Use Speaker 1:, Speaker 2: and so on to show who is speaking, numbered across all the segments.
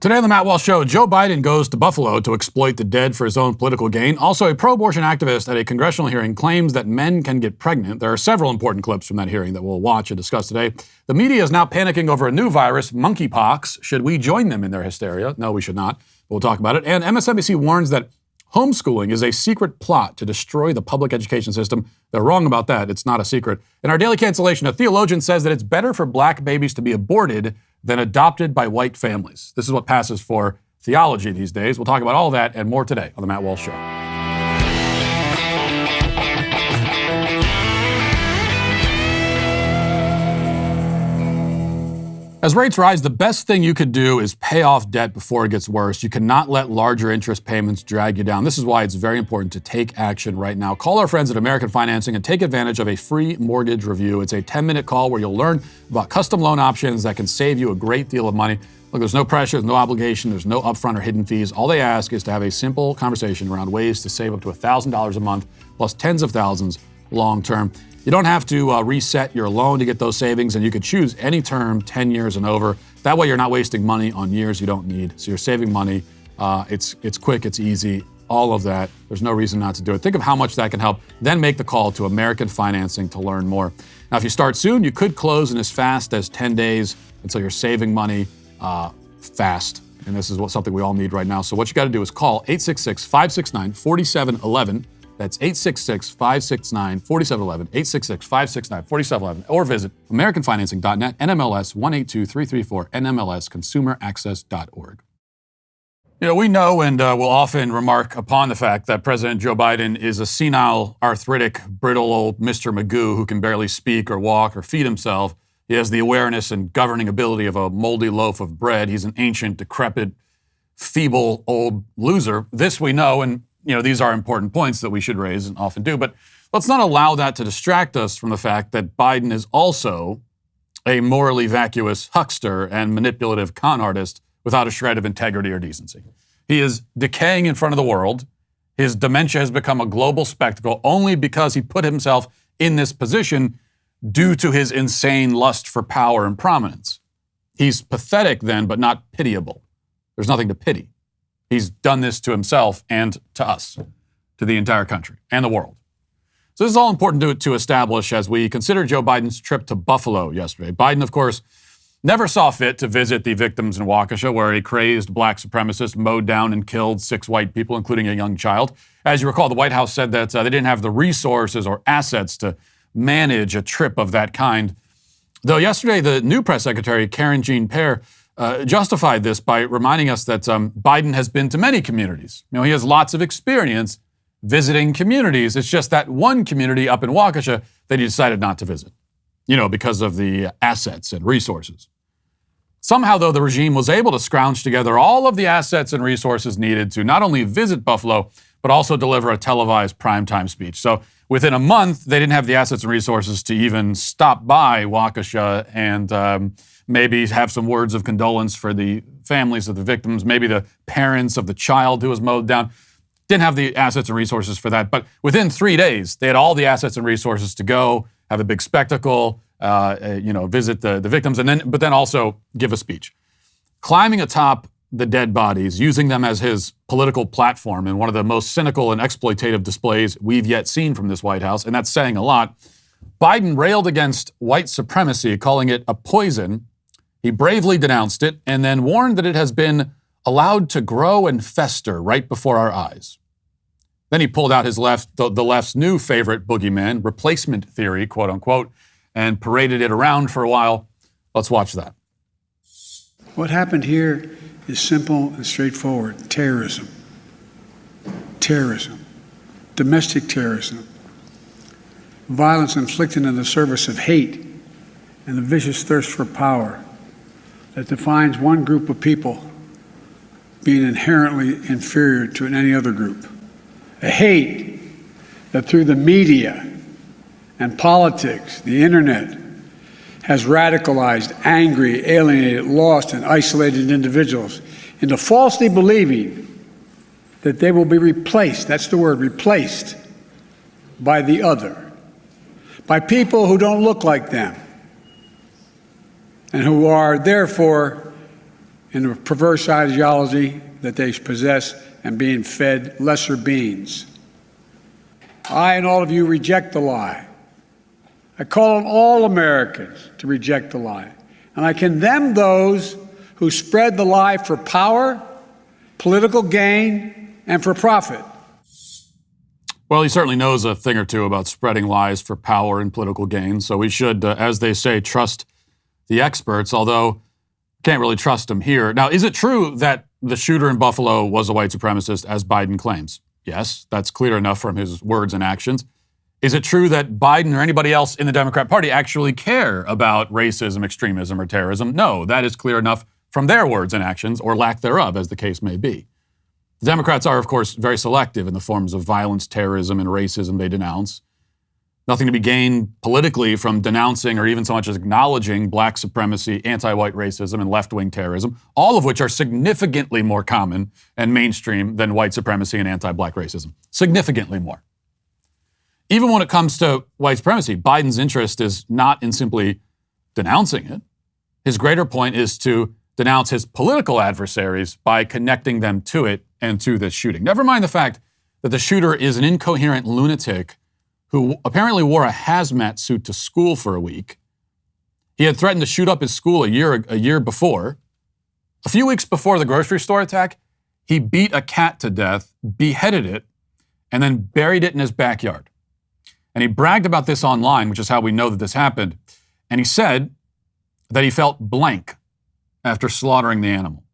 Speaker 1: Today on the Matt Walsh Show, Joe Biden goes to Buffalo to exploit the dead for his own political gain. Also, a pro-abortion activist at a congressional hearing claims that men can get pregnant. There are several important clips from that hearing that we'll watch and discuss today. The media is now panicking over a new virus, MonkeyPox. Should we join them in their hysteria? No, we should not. We'll talk about it. And MSNBC warns that homeschooling is a secret plot to destroy the public education system. They're wrong about that. It's not a secret. In our Daily Cancellation, a theologian says that it's better for black babies to be aborted than adopted by white families. This is what passes for theology these days. We'll talk about all that and more today on the Matt Walsh Show. As rates rise, the best thing you could do is pay off debt before it gets worse. You cannot let larger interest payments drag you down. This is why it's very important to take action right now. Call our friends at American Financing and take advantage of a free mortgage review. It's a 10-minute call where you'll learn about custom loan options that can save you a great deal of money. Look, there's no pressure, there's no obligation, there's no upfront or hidden fees. All they ask is to have a simple conversation around ways to save up to $1,000 a month, plus tens of thousands long term. You don't have to reset your loan to get those savings, and you could choose any term, 10 years and over. That way you're not wasting money on years you don't need. So you're saving money. It's quick, it's easy, all of that. There's no reason not to do it. Think of how much that can help. Then make the call to American Financing to learn more. Now, if you start soon, you could close in as fast as 10 days, and so you're saving money fast. And this is something we all need right now. So what you got to do is call 866-569-4711. That's 866-569-4711, 866-569-4711, or visit AmericanFinancing.net, NMLS 182334, NMLSConsumerAccess.org. You know, we know and will often remark upon the fact that President Joe Biden is a senile, arthritic, brittle old Mr. Magoo who can barely speak or walk or feed himself. He has the awareness and governing ability of a moldy loaf of bread. He's an ancient, decrepit, feeble, old loser. This we know, and these are important points that we should raise and often do, but let's not allow that to distract us from the fact that Biden is also a morally vacuous huckster and manipulative con artist without a shred of integrity or decency. He is decaying in front of the world. His dementia has become a global spectacle only because he put himself in this position due to his insane lust for power and prominence. He's pathetic then, but not pitiable. There's nothing to pity. He's done this to himself and to us, to the entire country and the world. So this is all important to establish as we consider Joe Biden's trip to Buffalo yesterday. Biden, of course, never saw fit to visit the victims in Waukesha, where a crazed black supremacist mowed down and killed 6 white people, including a young child. As you recall, the White House said that they didn't have the resources or assets to manage a trip of that kind. Though yesterday, the new press secretary, Karen Jean-Pierre, justified this by reminding us that Biden has been to many communities. He has lots of experience visiting communities. It's just that one community up in Waukesha that he decided not to visit, because of the assets and resources. Somehow, though, the regime was able to scrounge together all of the assets and resources needed to not only visit Buffalo, but also deliver a televised primetime speech. So within a month, they didn't have the assets and resources to even stop by Waukesha and maybe have some words of condolence for the families of the victims, maybe the parents of the child who was mowed down. Didn't have the assets and resources for that. But within 3 days, they had all the assets and resources to go, have a big spectacle, visit the victims, but then also give a speech. Climbing atop the dead bodies, using them as his political platform in one of the most cynical and exploitative displays we've yet seen from this White House, and that's saying a lot. Biden railed against white supremacy, calling it a poison. He bravely denounced it and then warned that it has been allowed to grow and fester right before our eyes. Then he pulled out the left's new favorite boogeyman, replacement theory, quote unquote, and paraded it around for a while. Let's watch that.
Speaker 2: What happened here is simple and straightforward. Terrorism. Terrorism. Domestic terrorism. Violence inflicted in the service of hate and the vicious thirst for power that defines one group of people being inherently inferior to any other group. A hate that through the media and politics, the internet, has radicalized, angry, alienated, lost, and isolated individuals into falsely believing that they will be replaced, that's the word, replaced, by the other, by people who don't look like them, and who are therefore in the perverse ideology that they possess and being fed lesser beings. I and all of you reject the lie. I call on all Americans to reject the lie. And I condemn those who spread the lie for power, political gain, and for profit.
Speaker 1: Well, he certainly knows a thing or two about spreading lies for power and political gain. So we should, as they say, trust the experts, although can't really trust them here. Now, is it true that the shooter in Buffalo was a white supremacist, as Biden claims? Yes, that's clear enough from his words and actions. Is it true that Biden or anybody else in the Democrat Party actually care about racism, extremism, or terrorism? No, that is clear enough from their words and actions, or lack thereof, as the case may be. The Democrats are, of course, very selective in the forms of violence, terrorism, and racism they denounce. Nothing to be gained politically from denouncing or even so much as acknowledging black supremacy, anti-white racism, and left-wing terrorism, all of which are significantly more common and mainstream than white supremacy and anti-black racism. Significantly more. Even when it comes to white supremacy, Biden's interest is not in simply denouncing it. His greater point is to denounce his political adversaries by connecting them to it and to this shooting. Never mind the fact that the shooter is an incoherent lunatic who apparently wore a hazmat suit to school for a week. He had threatened to shoot up his school a year before. A few weeks before the grocery store attack, he beat a cat to death, beheaded it, and then buried it in his backyard. And he bragged about this online, which is how we know that this happened. And he said that he felt blank after slaughtering the animal.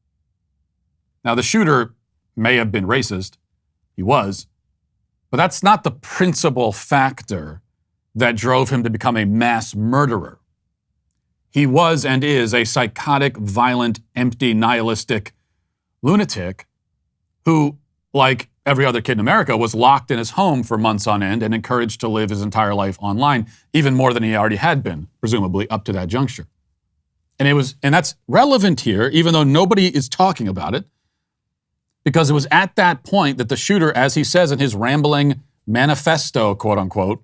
Speaker 1: Now, the shooter may have been racist. He was. But that's not the principal factor that drove him to become a mass murderer. He was and is a psychotic, violent, empty, nihilistic lunatic who, like every other kid in America, was locked in his home for months on end and encouraged to live his entire life online, even more than he already had been, presumably, up to that juncture. And that's relevant here, even though nobody is talking about it, because it was at that point that the shooter, as he says in his rambling manifesto, quote unquote,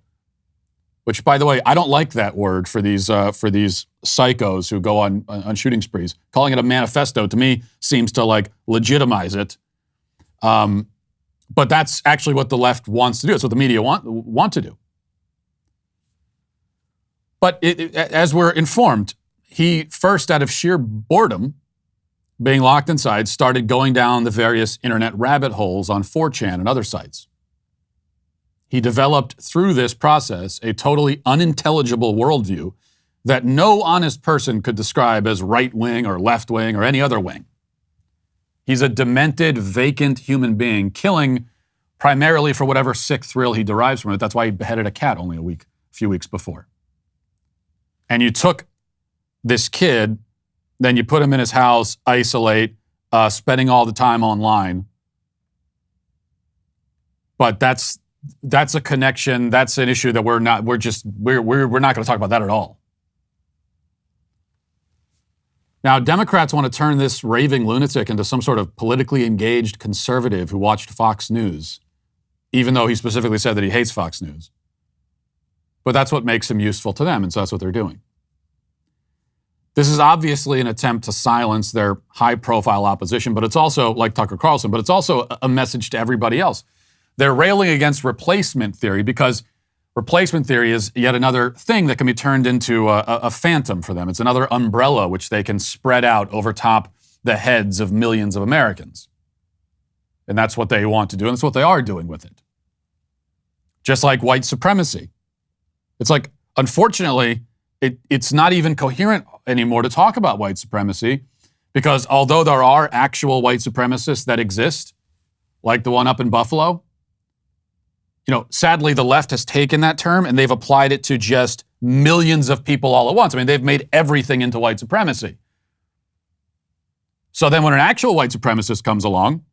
Speaker 1: which, by the way, I don't like that word for these psychos who go on shooting sprees. Calling it a manifesto to me seems to like legitimize it. But that's actually what the left wants to do. It's what the media want to do. But as we're informed, he first, out of sheer boredom, being locked inside, started going down the various internet rabbit holes on 4chan and other sites. He developed through this process a totally unintelligible worldview that no honest person could describe as right-wing or left-wing or any other wing. He's a demented, vacant human being, killing primarily for whatever sick thrill he derives from it. That's why he beheaded a cat only a few weeks before. And you took this kid, then you put him in his house, isolate, spending all the time online. But that's a connection. That's an issue that we're not going to talk about that at all. Now, Democrats want to turn this raving lunatic into some sort of politically engaged conservative who watched Fox News, even though he specifically said that he hates Fox News. But that's what makes him useful to them, and so that's what they're doing. This is obviously an attempt to silence their high-profile opposition, but it's also, like Tucker Carlson, but it's also a message to everybody else. They're railing against replacement theory because replacement theory is yet another thing that can be turned into a phantom for them. It's another umbrella which they can spread out over top the heads of millions of Americans. And that's what they want to do, and that's what they are doing with it. Just like white supremacy. It's like, unfortunately, it's not even coherent anymore to talk about white supremacy, because although there are actual white supremacists that exist, like the one up in Buffalo, sadly the left has taken that term and they've applied it to just millions of people all at once. I mean, they've made everything into white supremacy. So then when an actual white supremacist comes along,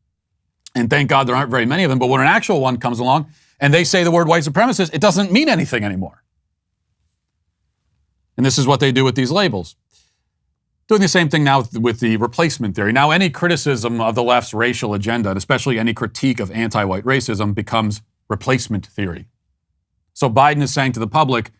Speaker 1: and thank God there aren't very many of them, but when an actual one comes along and they say the word white supremacist, it doesn't mean anything anymore. And this is what they do with these labels. Doing the same thing now with the replacement theory. Now, any criticism of the left's racial agenda, and especially any critique of anti-white racism, becomes replacement theory. So Biden is saying to the public,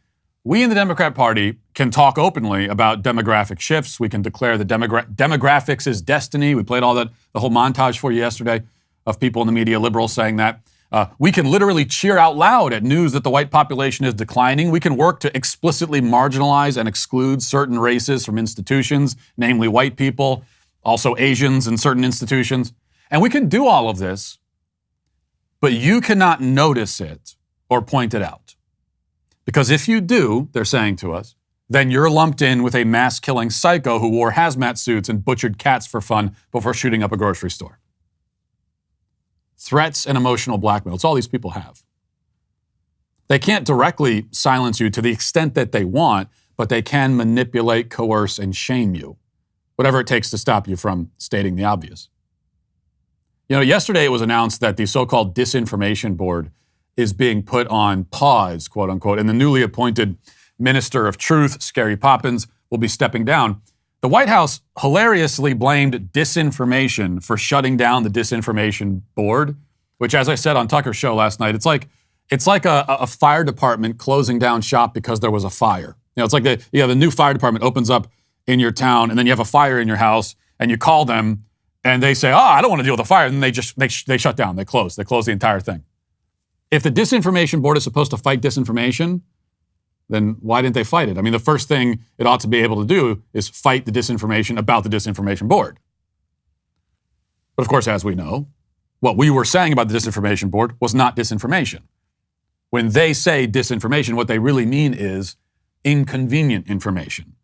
Speaker 1: We in the Democrat Party can talk openly about demographic shifts. We can declare the demographics is destiny. We played all that, the whole montage for you yesterday of people in the media, liberals saying that. We can literally cheer out loud at news that the white population is declining. We can work to explicitly marginalize and exclude certain races from institutions, namely white people, also Asians in certain institutions. And we can do all of this, but you cannot notice it or point it out. Because if you do, they're saying to us, then you're lumped in with a mass-killing psycho who wore hazmat suits and butchered cats for fun before shooting up a grocery store. Threats and emotional blackmail. It's all these people have. They can't directly silence you to the extent that they want, but they can manipulate, coerce, and shame you. Whatever it takes to stop you from stating the obvious. You know, yesterday it was announced that the so-called disinformation board is being put on pause, quote unquote, and the newly appointed Minister of Truth, Scary Poppins, will be stepping down. The White House hilariously blamed disinformation for shutting down the disinformation board, which, as I said on Tucker's show last night, it's like a fire department closing down shop because there was a fire. You know, it's like the new fire department opens up in your town, and then you have a fire in your house, and you call them, and they say, "Oh, I don't want to deal with the fire," and then they shut down, they close the entire thing. If the disinformation board is supposed to fight disinformation, then why didn't they fight it? I mean, the first thing it ought to be able to do is fight the disinformation about the disinformation board. But of course, as we know, what we were saying about the disinformation board was not disinformation. When they say disinformation, what they really mean is inconvenient information.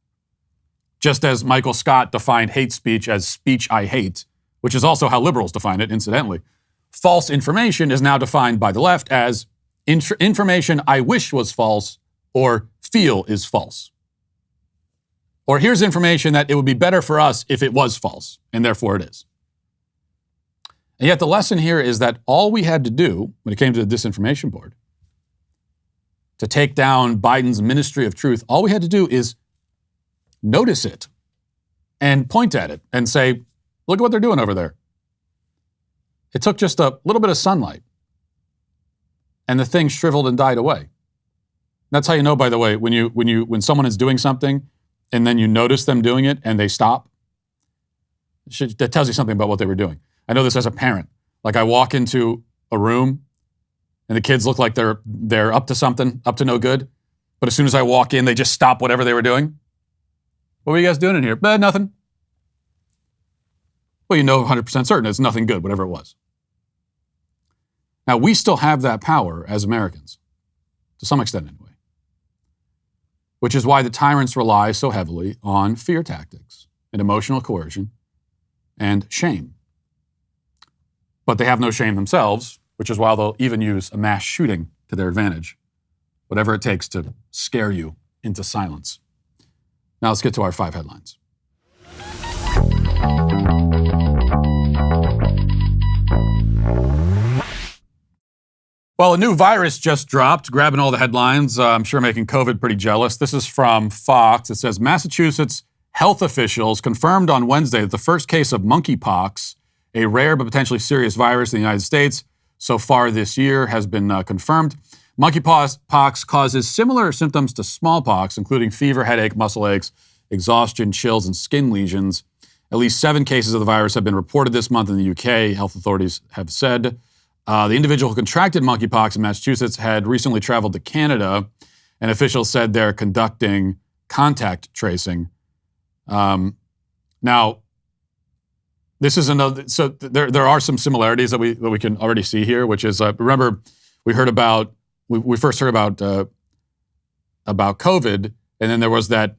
Speaker 1: Just as Michael Scott defined hate speech as speech I hate, which is also how liberals define it, incidentally, false information is now defined by the left as information I wish was false or feel is false. Or here's information that it would be better for us if it was false, and therefore it is. And yet the lesson here is that all we had to do when it came to the disinformation board to take down Biden's Ministry of Truth, all we had to do is notice it and point at it and say, look at what they're doing over there. It took just a little bit of sunlight and the thing shriveled and died away. That's how you know, by the way, when someone is doing something and then you notice them doing it and they stop, that tells you something about what they were doing. I know this as a parent. Like I walk into a room and the kids look like they're up to something, up to no good. But as soon as I walk in, they just stop whatever they were doing. What were you guys doing in here? Nothing. Well, you know 100% certain it's nothing good, whatever it was. Now, we still have that power as Americans, to some extent anyway. Which is why the tyrants rely so heavily on fear tactics and emotional coercion and shame. But they have no shame themselves, which is why they'll even use a mass shooting to their advantage, whatever it takes to scare you into silence. Now let's get to our 5 headlines. Well, a new virus just dropped, grabbing all the headlines. I'm sure making COVID pretty jealous. This is from Fox. It says, Massachusetts health officials confirmed on Wednesday that the first case of monkeypox, a rare but potentially serious virus in the United States so far this year, has been confirmed. Monkeypox causes similar symptoms to smallpox, including fever, headache, muscle aches, exhaustion, chills, and skin lesions. At least 7 cases of the virus have been reported this month in the UK, health authorities have said. The individual who contracted monkeypox in Massachusetts had recently traveled to Canada, and officials said they're conducting contact tracing. Now, this is another. So there are some similarities that we can already see here, which is remember we first heard about COVID, and then there was that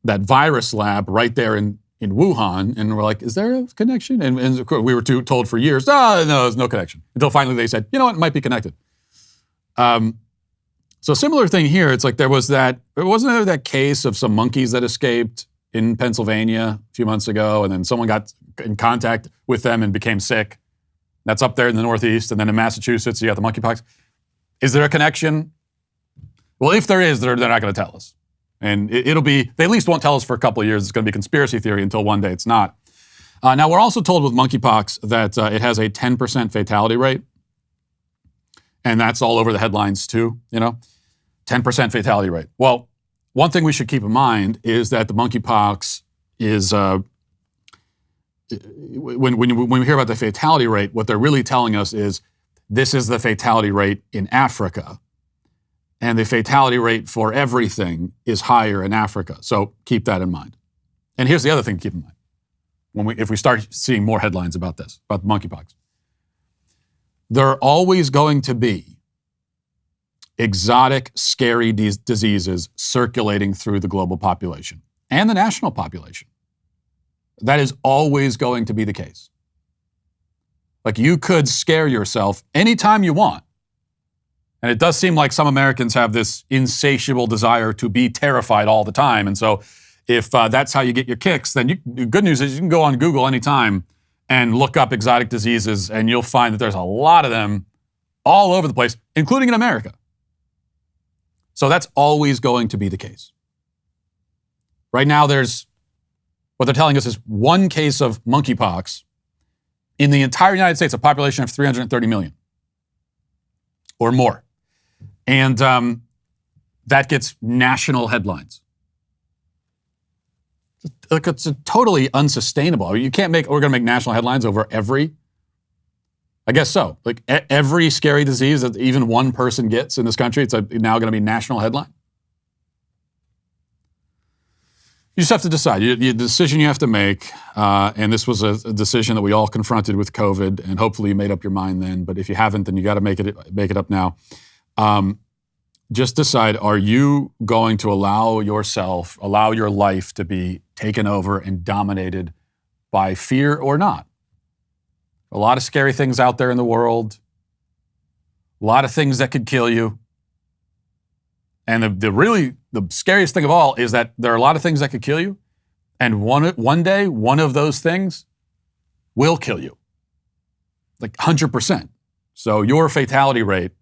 Speaker 1: virus lab right there in Wuhan, and we're like, is there a connection? And of course, we were told for years, no, there's no connection. Until finally they said, you know what, it might be connected. So similar thing here, it's like wasn't there that case of some monkeys that escaped in Pennsylvania a few months ago, and then someone got in contact with them and became sick. That's up there in the Northeast, and then in Massachusetts, you got the monkeypox. Is there a connection? Well, if there is, they're not going to tell us. And they at least won't tell us for a couple of years. It's going to be conspiracy theory until one day it's not. Now, we're also told with monkeypox that it has a 10% fatality rate. And that's all over the headlines too, 10% fatality rate. Well, one thing we should keep in mind is that the monkeypox is, when we hear about the fatality rate, what they're really telling us is this is the fatality rate in Africa. And the fatality rate for everything is higher in Africa. So keep that in mind. And here's the other thing to keep in mind. If we start seeing more headlines about this, about monkeypox, there are always going to be exotic, scary diseases circulating through the global population and the national population. That is always going to be the case. Like, you could scare yourself anytime you want. And it does seem like some Americans have this insatiable desire to be terrified all the time. And so if that's how you get your kicks, then the good news is you can go on Google anytime and look up exotic diseases, and you'll find that there's a lot of them all over the place, including in America. So that's always going to be the case. Right now, what they're telling us is one case of monkeypox in the entire United States, a population of 330 million or more. And that gets national headlines. Like, it's totally unsustainable. We're going to make national headlines over I guess so. Like, every scary disease that even one person gets in this country, it's now going to be national headline. You just have to decide. The decision you have to make, and this was a decision that we all confronted with COVID, and hopefully you made up your mind then. But if you haven't, then you got to make it up now. Just decide: are you going to allow your life to be taken over and dominated by fear or not? A lot of scary things out there in the world. A lot of things that could kill you. And the scariest thing of all is that there are a lot of things that could kill you, and one day, one of those things will kill you. Like 100%. So your fatality rate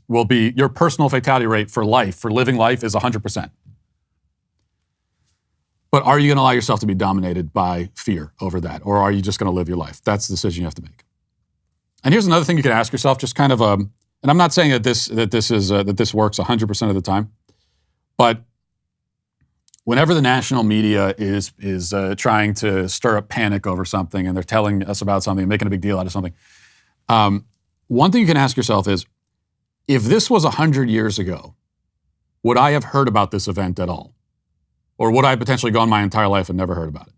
Speaker 1: will be your personal fatality rate for living life is 100%. But are you going to allow yourself to be dominated by fear over that, or are you just going to live your life? That's the decision you have to make. And here's another thing you can ask yourself, just kind of and I'm not saying that this works 100% of the time, but whenever the national media is trying to stir up panic over something, and they're telling us about something, making a big deal out of something, one thing you can ask yourself is, if this was 100 years ago, would I have heard about this event at all? Or would I have potentially gone my entire life and never heard about it?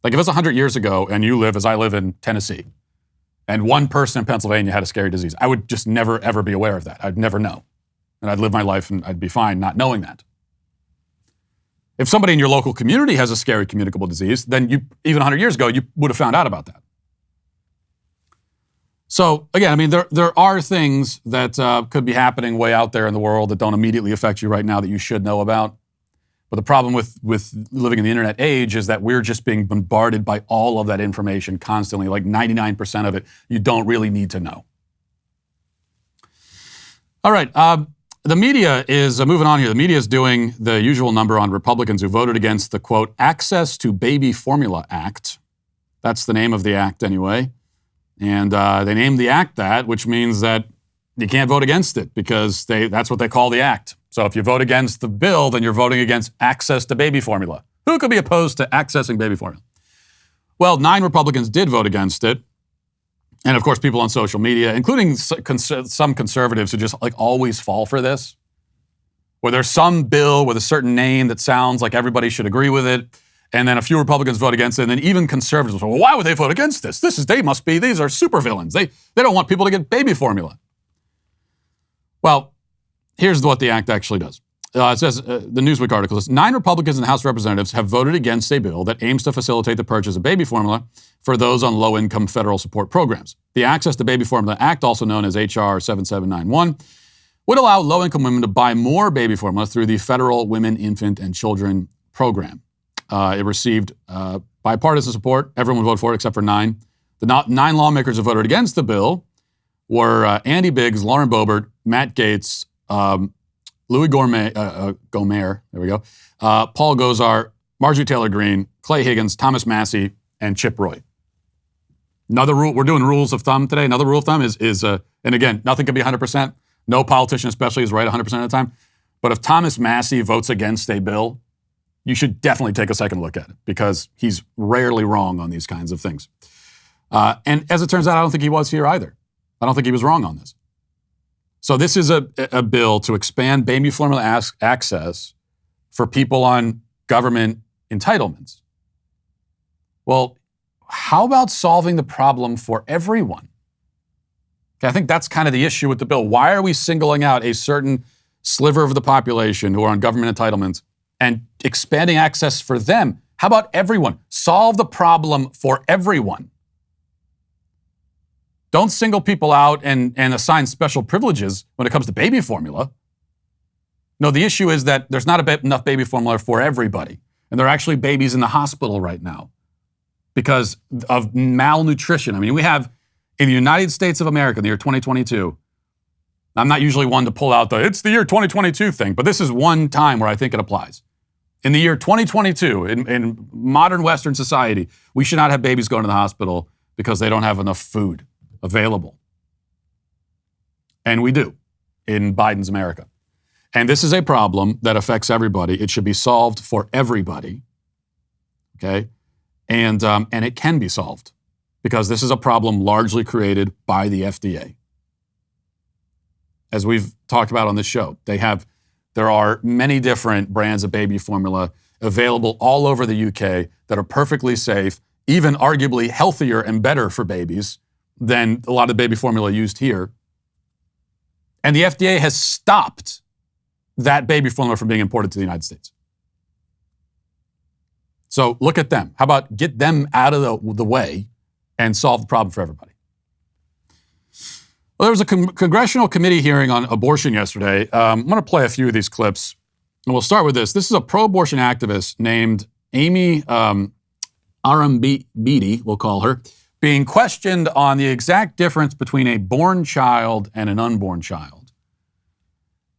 Speaker 1: Like, if it's 100 years ago and you live as I live in Tennessee, and one person in Pennsylvania had a scary disease, I would just never, ever be aware of that. I'd never know. And I'd live my life and I'd be fine not knowing that. If somebody in your local community has a scary communicable disease, then even 100 years ago, you would have found out about that. So again, I mean, there are things that could be happening way out there in the world that don't immediately affect you right now that you should know about. But the problem with living in the internet age is that we're just being bombarded by all of that information constantly. Like 99% of it, you don't really need to know. All right. The media is moving on here. The media is doing the usual number on Republicans who voted against the, quote, Access to Baby Formula Act. That's the name of the act anyway. And they named the act that, which means that you can't vote against it because that's what they call the act. So if you vote against the bill, then you're voting against access to baby formula. Who could be opposed to accessing baby formula? Well, 9 Republicans did vote against it. And of course, people on social media, including some conservatives who just like always fall for this, where there's some bill with a certain name that sounds like everybody should agree with it. And then a few Republicans vote against it. And then even conservatives will say, well, why would they vote against this? These are supervillains. They don't want people to get baby formula. Well, here's what the act actually does. It says, the Newsweek article says, 9 Republicans in the House of Representatives have voted against a bill that aims to facilitate the purchase of baby formula for those on low-income federal support programs. The Access to Baby Formula Act, also known as H.R. 7791, would allow low-income women to buy more baby formula through the federal Women, Infant, and Children program. It received bipartisan support. Everyone voted for it except for 9. The 9 lawmakers who voted against the bill were Andy Biggs, Lauren Boebert, Matt Gaetz, Louis Gohmert, there we go, Paul Gosar, Marjorie Taylor Greene, Clay Higgins, Thomas Massey, and Chip Roy. Another rule, we're doing rules of thumb today. Another rule of thumb is and again, nothing can be 100%. No politician especially is right 100% of the time. But if Thomas Massie votes against a bill, you should definitely take a second look at it because he's rarely wrong on these kinds of things. And as it turns out, I don't think he was here either. I don't think he was wrong on this. So this is a bill to expand baby formula access for people on government entitlements. Well, how about solving the problem for everyone? Okay, I think that's kind of the issue with the bill. Why are we singling out a certain sliver of the population who are on government entitlements and expanding access for them? How about everyone? Solve the problem for everyone. Don't single people out and assign special privileges when it comes to baby formula. No, the issue is that there's not enough baby formula for everybody. And there are actually babies in the hospital right now because of malnutrition. I mean, we have in the United States of America, in the year 2022, I'm not usually one to pull out it's the year 2022 thing, but this is one time where I think it applies. In the year 2022, in modern Western society, we should not have babies going to the hospital because they don't have enough food available. And we do in Biden's America. And this is a problem that affects everybody. It should be solved for everybody, okay? And it can be solved because this is a problem largely created by the FDA. As we've talked about on this show, there are many different brands of baby formula available all over the UK that are perfectly safe, even arguably healthier and better for babies than a lot of baby formula used here. And the FDA has stopped that baby formula from being imported to the United States. So look at them. How about get them out of the way and solve the problem for everybody? Well, there was a congressional committee hearing on abortion yesterday. I'm going to play a few of these clips, and we'll start with this. This is a pro-abortion activist named Amy Arambidi, we'll call her, being questioned on the exact difference between a born child and an unborn child.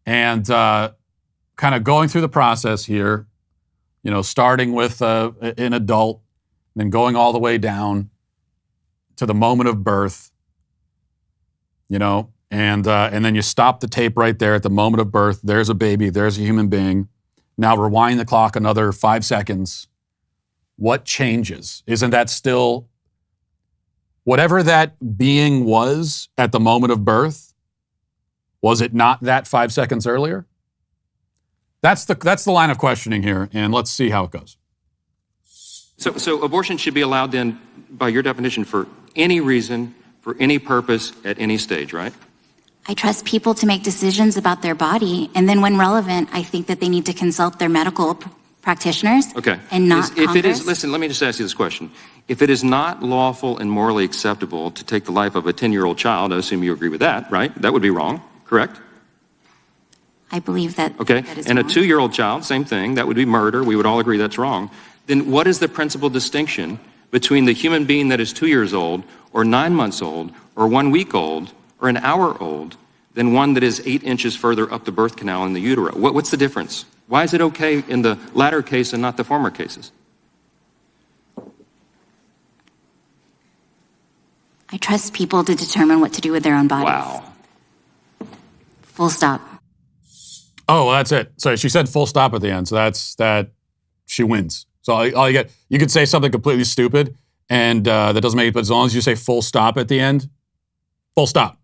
Speaker 1: And kind of going through the process here, starting with an adult, then going all the way down to the moment of birth, and then you stop the tape right there at the moment of birth. There's a baby, there's a human being. Now rewind the clock another 5 seconds. What changes? Isn't that still whatever that being was at the moment of birth? Was it not that 5 seconds earlier? That's the line of questioning here, and let's see how it goes.
Speaker 3: So abortion should be allowed then, by your definition, for any reason, for any purpose, at any stage, right?
Speaker 4: I trust people to make decisions about their body, and then when relevant, I think that they need to consult their medical practitioners.
Speaker 3: Okay.
Speaker 4: And not
Speaker 3: if
Speaker 4: Congress.
Speaker 3: it is, listen, let me just ask you this question. If it is not lawful and morally acceptable to take the life of a 10-year-old child, I assume you agree with that, right? That would be wrong, correct?
Speaker 4: I believe that.
Speaker 3: Okay.
Speaker 4: That is
Speaker 3: and
Speaker 4: wrong.
Speaker 3: A 2-year-old child, same thing. That would be murder. We would all agree that's wrong. Then what is the principal distinction between the human being that is 2 years old or 9 months old or 1 week old or an hour old than one that is 8 inches further up the birth canal in the utero? What's the difference? Why is it okay in the latter case and not the former cases?
Speaker 4: I trust people to determine what to do with their own bodies.
Speaker 3: Wow.
Speaker 4: Full stop.
Speaker 1: Oh, well, that's it. So she said full stop at the end. So that she wins. So all you get, you could say something completely stupid and that doesn't make it, but as long as you say full stop at the end, full stop.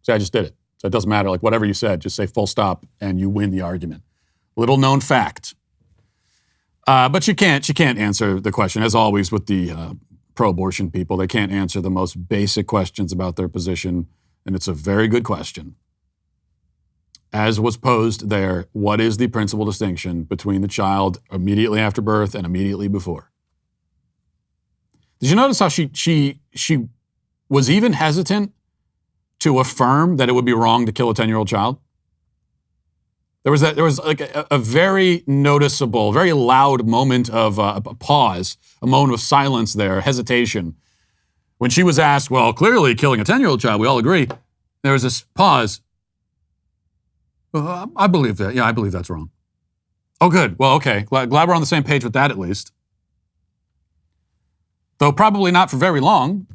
Speaker 1: See, I just did it. So it doesn't matter. Like whatever you said, just say full stop and you win the argument. Little known fact. But she can't answer the question, as always with the pro-abortion people. They can't answer the most basic questions about their position, and it's a very good question. As was posed there, what is the principal distinction between the child immediately after birth and immediately before? Did you notice how she was even hesitant to affirm that it would be wrong to kill a 10-year-old child? There was like a very noticeable, very loud moment of a pause, a moment of silence there, hesitation. When she was asked, well, clearly killing a 10-year-old child, we all agree. There was this pause. I believe that. Yeah, I believe that's wrong. Oh, good. Well, okay. Glad we're on the same page with that at least. Though probably not for very long,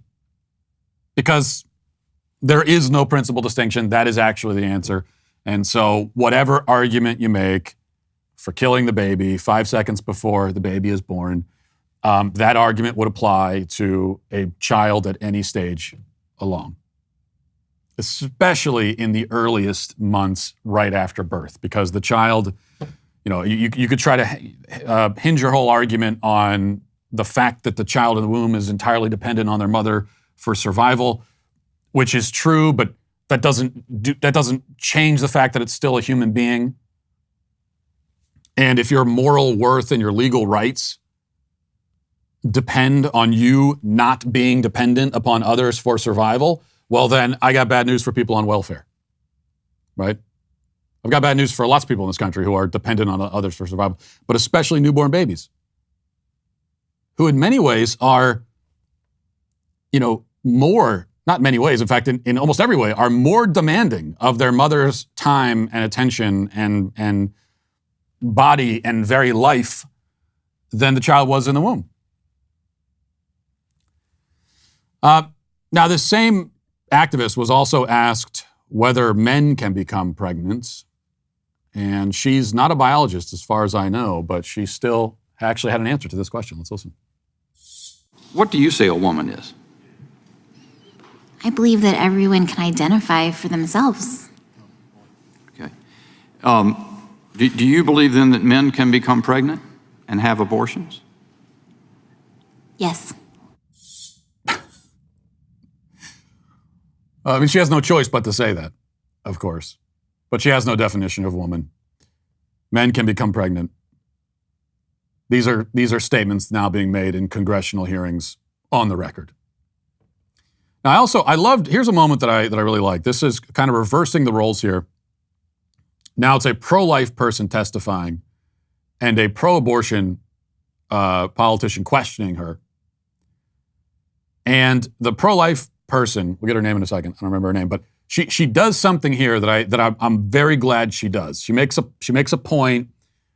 Speaker 1: because there is no principal distinction. That is actually the answer. And so whatever argument you make for killing the baby 5 seconds before the baby is born, that argument would apply to a child at any stage along, especially in the earliest months right after birth, because the child, you could try to hinge your whole argument on the fact that the child in the womb is entirely dependent on their mother for survival, which is true, but that doesn't change the fact that it's still a human being. And if your moral worth and your legal rights depend on you not being dependent upon others for survival, well then I got bad news for people on welfare, right? I've got bad news for lots of people in this country who are dependent on others for survival, but especially newborn babies, who in many ways are, more, not many ways, in fact, in almost every way, are more demanding of their mother's time and attention and body and very life than the child was in the womb. Now, this same activist was also asked whether men can become pregnant, and she's not a biologist as far as I know, but she still actually had an answer to this question. Let's listen.
Speaker 5: What do you say a woman is?
Speaker 4: I believe that everyone can identify for themselves.
Speaker 5: Okay. Do you believe then that men can become pregnant and have abortions?
Speaker 4: Yes.
Speaker 1: She has no choice but to say that, of course. But she has no definition of woman. Men can become pregnant. These are statements now being made in congressional hearings on the record. Now, here's a moment that I really like. This is kind of reversing the roles here. Now it's a pro-life person testifying and a pro-abortion politician questioning her. And the pro-life person, we'll get her name in a second, I don't remember her name, but she does something here that I'm very glad she does. She makes a point.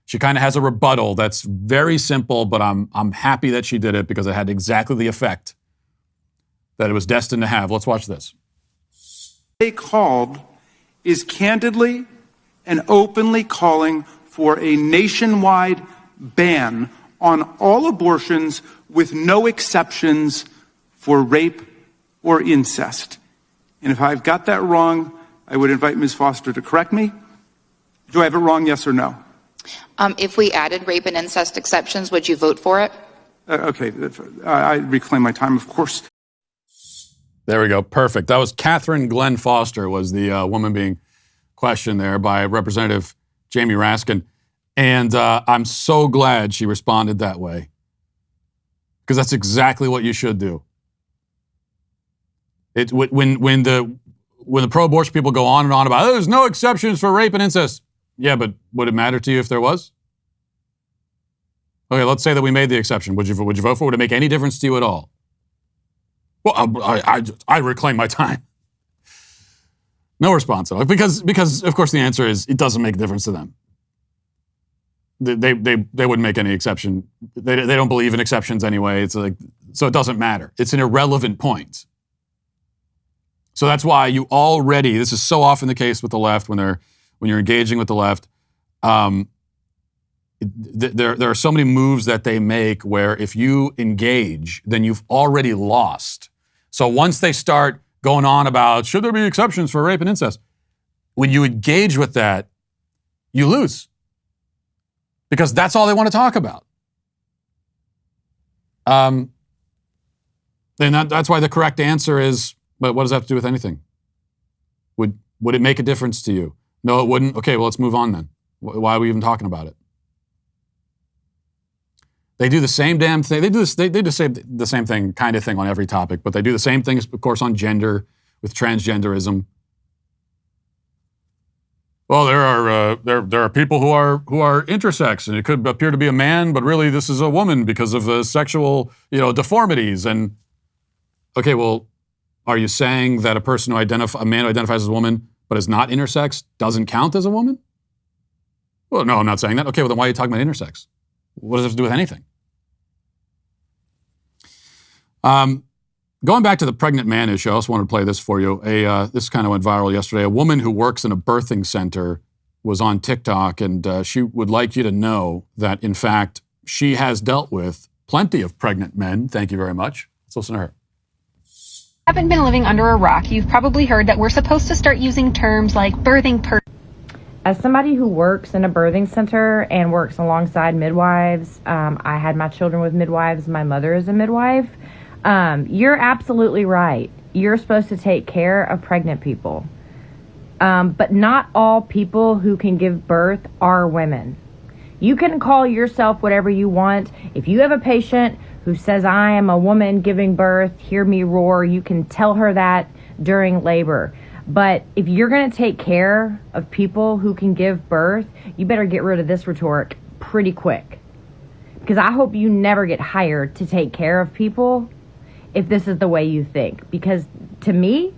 Speaker 1: She kind of has a rebuttal that's very simple, but I'm happy that she did it because it had exactly the effect that it was destined to have. Let's watch this.
Speaker 6: They called is candidly and openly calling for a nationwide ban on all abortions with no exceptions for rape or incest. And if I've got that wrong, I would invite Ms. Foster to correct me. Do I have it wrong, yes or no?
Speaker 7: If we added rape and incest exceptions, would you vote for it?
Speaker 6: Okay, I reclaim my time, of course.
Speaker 1: There we go. Perfect. That was Catherine Glenn Foster, was the woman being questioned there by Representative Jamie Raskin. And I'm so glad she responded that way, because that's exactly what you should do. When the pro-abortion people go on and on about, there's no exceptions for rape and incest. Yeah, but would it matter to you if there was? Okay, let's say that we made the exception. Would you vote for it? Would it make any difference to you at all? Well, I reclaim my time. No response at all. Because of course the answer is it doesn't make a difference to them. They wouldn't make any exception. They don't believe in exceptions anyway. So it doesn't matter. It's an irrelevant point. So that's why this is so often the case with the left when you're engaging with the left. There are so many moves that they make where if you engage, then you've already lost. So once they start going on about, should there be exceptions for rape and incest? When you engage with that, you lose. Because that's all they want to talk about. And that's why the correct answer is, but what does that have to do with anything? Would it make a difference to you? No, it wouldn't. Okay, well, let's move on then. Why are we even talking about it? They do the same damn thing. They do the same thing, kind of thing on every topic, but they do the same things, of course, on gender with transgenderism. Well, there are people who are intersex, and it could appear to be a man, but really this is a woman because of the sexual, deformities. And okay, well, are you saying that a man who identifies as a woman but is not intersex doesn't count as a woman? Well, no, I'm not saying that. Okay, well then why are you talking about intersex? What does it have to do with anything? Going back to the pregnant man issue, I also wanted to play this for you. This kind of went viral yesterday. A woman who works in a birthing center was on TikTok, and she would like you to know that, in fact, she has dealt with plenty of pregnant men. Thank you very much. Let's listen to her.
Speaker 8: Haven't been living under a rock, you've probably heard that we're supposed to start using terms like birthing
Speaker 9: As somebody who works in a birthing center and works alongside midwives, I had my children with midwives. My mother is a midwife. You're absolutely right. You're supposed to take care of pregnant people. But not all people who can give birth are women. You can call yourself whatever you want. If you have a patient who says, I am a woman giving birth, hear me roar, you can tell her that during labor. But if you're going to take care of people who can give birth, you better get rid of this rhetoric pretty quick. Because I hope you never get hired to take care of people if this is the way you think. Because to me,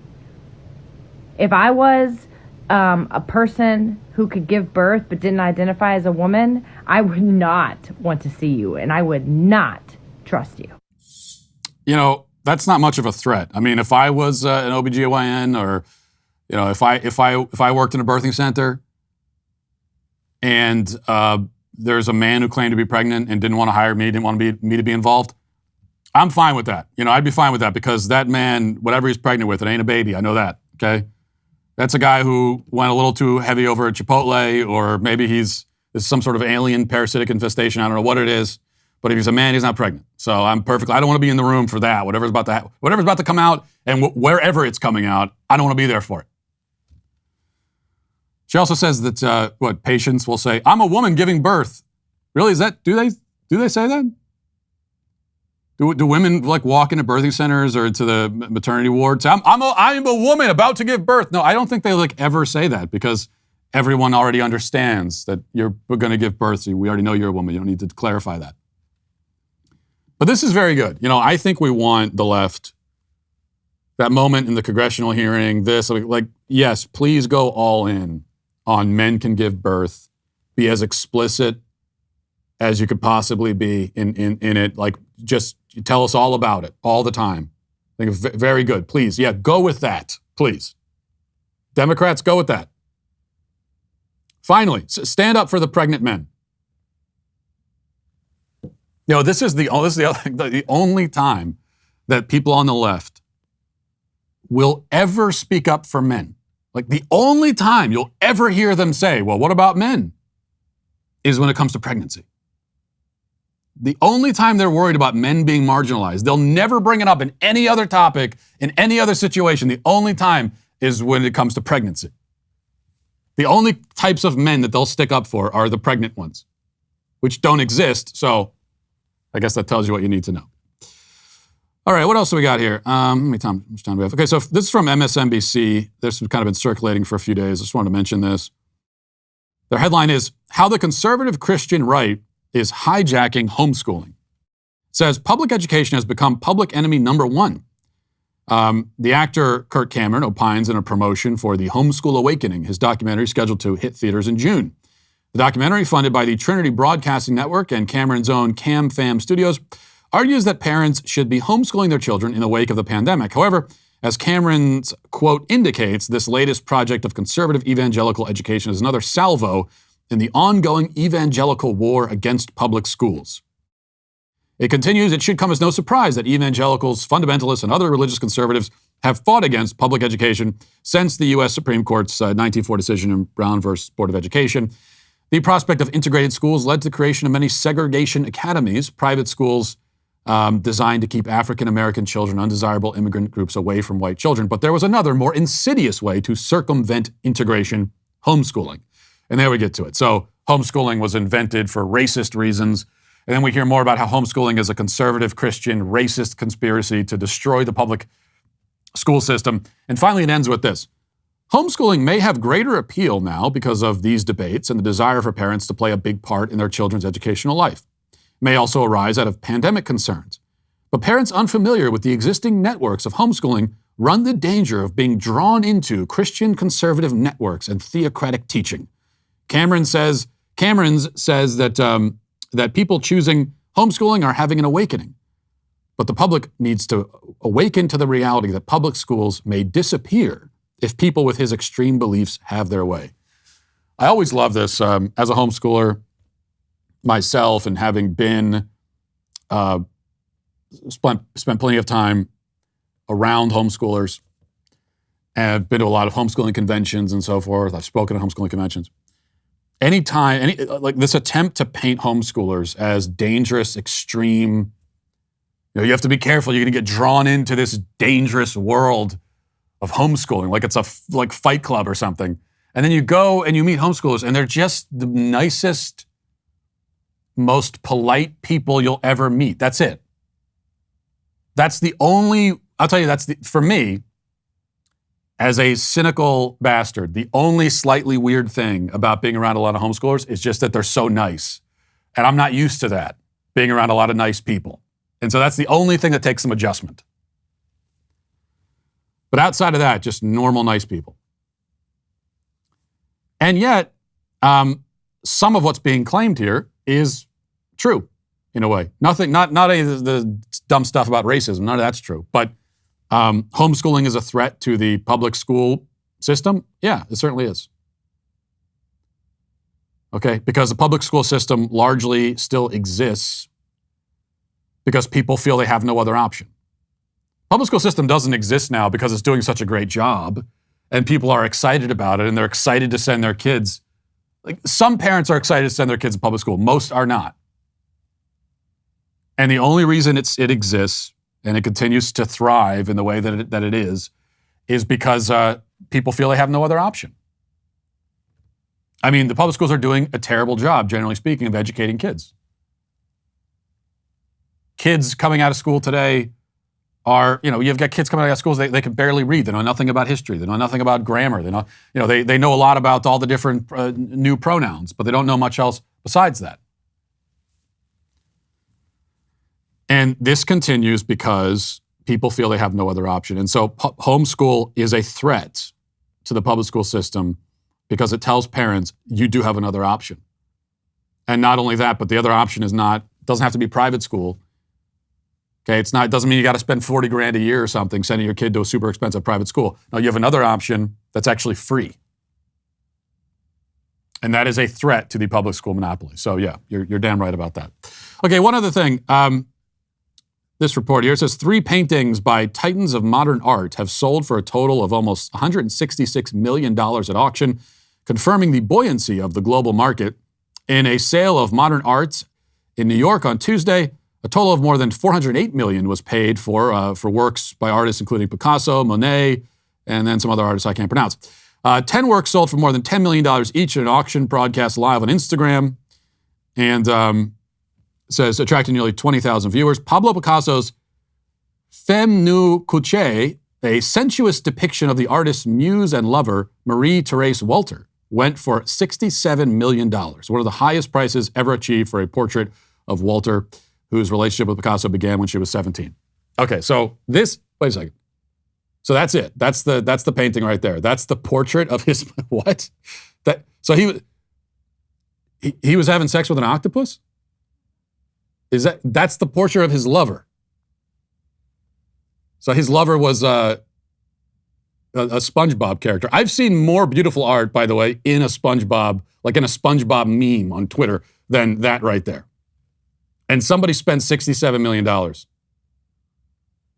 Speaker 9: if I was a person who could give birth but didn't identify as a woman, I would not want to see you, and I would not trust you.
Speaker 1: You know, that's not much of a threat. I mean, if I was an OBGYN, or if I worked in a birthing center and there's a man who claimed to be pregnant and didn't want to hire me, didn't want me to be involved, I'm fine with that. I'd be fine with that, because that man, whatever he's pregnant with, it ain't a baby. I know that, okay? That's a guy who went a little too heavy over at Chipotle, or maybe this is some sort of alien parasitic infestation. I don't know what it is. But if he's a man, he's not pregnant. So I don't want to be in the room for that. Whatever's about to come out, and wherever it's coming out, I don't want to be there for it. She also says that patients will say, "I'm a woman giving birth." Really? Is that? Do they say that? Do women walk into birthing centers or into the maternity ward say, I'm a woman about to give birth"? No, I don't think they ever say that, because everyone already understands that you're going to give birth. So we already know you're a woman. You don't need to clarify that. But this is very good. I think we want the left, that moment in the congressional hearing, yes, please go all in on men can give birth. Be as explicit as you could possibly be in it. Just tell us all about it all the time. I think it's very good. Please, go with that, please. Democrats, go with that. Finally, stand up for the pregnant men. This is the only time that people on the left will ever speak up for men. The only time you'll ever hear them say, well, what about men? Is when it comes to pregnancy. The only time they're worried about men being marginalized. They'll never bring it up in any other topic, in any other situation. The only time is when it comes to pregnancy. The only types of men that they'll stick up for are the pregnant ones, which don't exist. So I guess that tells you what you need to know. All right, what else do we got here? How much time do we have? Okay, so this is from MSNBC. This has kind of been circulating for a few days. I just wanted to mention this. Their headline is, "How the Conservative Christian Right is Hijacking Homeschooling." It says, public education has become public enemy number one. The actor Kirk Cameron opines in a promotion for The Homeschool Awakening, his documentary scheduled to hit theaters in June. The documentary, funded by the Trinity Broadcasting Network and Cameron's own Cam Fam Studios, argues that parents should be homeschooling their children in the wake of the pandemic. However, as Cameron's quote indicates, this latest project of conservative evangelical education is another salvo in the ongoing evangelical war against public schools. It continues, it should come as no surprise that evangelicals, fundamentalists, and other religious conservatives have fought against public education since the U.S. Supreme Court's 1904 decision in Brown versus Board of Education. The prospect of integrated schools led to the creation of many segregation academies, private schools designed to keep African-American children, undesirable immigrant groups away from white children. But there was another, more insidious way to circumvent integration: homeschooling. And there we get to it. So homeschooling was invented for racist reasons. And then we hear more about how homeschooling is a conservative, Christian, racist conspiracy to destroy the public school system. And finally, it ends with this. Homeschooling may have greater appeal now because of these debates and the desire for parents to play a big part in their children's educational life. It may also arise out of pandemic concerns. But parents unfamiliar with the existing networks of homeschooling run the danger of being drawn into Christian conservative networks and theocratic teaching. Cameron's says that people choosing homeschooling are having an awakening. But the public needs to awaken to the reality that public schools may disappear if people with his extreme beliefs have their way. I always love this as a homeschooler myself, and having been spent plenty of time around homeschoolers, and I've been to a lot of homeschooling conventions and so forth. I've spoken at homeschooling conventions. Anytime, like this attempt to paint homeschoolers as dangerous, extreme, you have to be careful. You're going to get drawn into this dangerous world of homeschooling, like it's like Fight Club or something. And then you go and you meet homeschoolers, and they're just the nicest, most polite people you'll ever meet. That's it. That's the only, I'll tell you, for me, as a cynical bastard, the only slightly weird thing about being around a lot of homeschoolers is just that they're so nice. And I'm not used to that, being around a lot of nice people. And so that's the only thing that takes some adjustment. But outside of that, just normal, nice people. And yet, some of what's being claimed here is true, in a way. Not any of the dumb stuff about racism. None of that's true. But homeschooling is a threat to the public school system? Yeah, it certainly is. Okay, because the public school system largely still exists because people feel they have no other option. Public school system doesn't exist now because it's doing such a great job and people are excited about it and they're excited to send their kids. Like, some parents are excited to send their kids to public school. Most are not. And the only reason it exists and it continues to thrive in the way that it is because people feel they have no other option. I mean, the public schools are doing a terrible job, generally speaking, of educating kids. Kids coming out of school today are, you've got kids coming out of schools, they can barely read. They know nothing about history. They know nothing about grammar. They know, they know a lot about all the different new pronouns, but they don't know much else besides that. And this continues because people feel they have no other option. And so homeschool is a threat to the public school system because it tells parents, you do have another option. And not only that, but the other option doesn't have to be private school. Okay, it doesn't mean you got to spend $40,000 a year or something sending your kid to a super expensive private school. No, you have another option that's actually free. And that is a threat to the public school monopoly. So yeah, you're damn right about that. Okay, one other thing. This report here says 3 paintings by titans of modern art have sold for a total of almost $166 million at auction, confirming the buoyancy of the global market. In a sale of modern art in New York on Tuesday, a total of more than $408 million was paid for works by artists including Picasso, Monet, and then some other artists I can't pronounce. 10 works sold for more than $10 million each in an auction broadcast live on Instagram. And says attracting nearly 20,000 viewers. Pablo Picasso's Femme Nue Couchée, a sensuous depiction of the artist's muse and lover, Marie-Thérèse Walter, went for $67 million, one of the highest prices ever achieved for a portrait of Walter, whose relationship with Picasso began when she was 17. Okay, so wait a second. So that's it. That's the painting right there. That's the portrait of his, what? So he was having sex with an octopus? That's the portrait of his lover. So his lover was a SpongeBob character. I've seen more beautiful art, by the way, in a SpongeBob, like in a SpongeBob meme on Twitter, than that right there. And somebody spent $67 million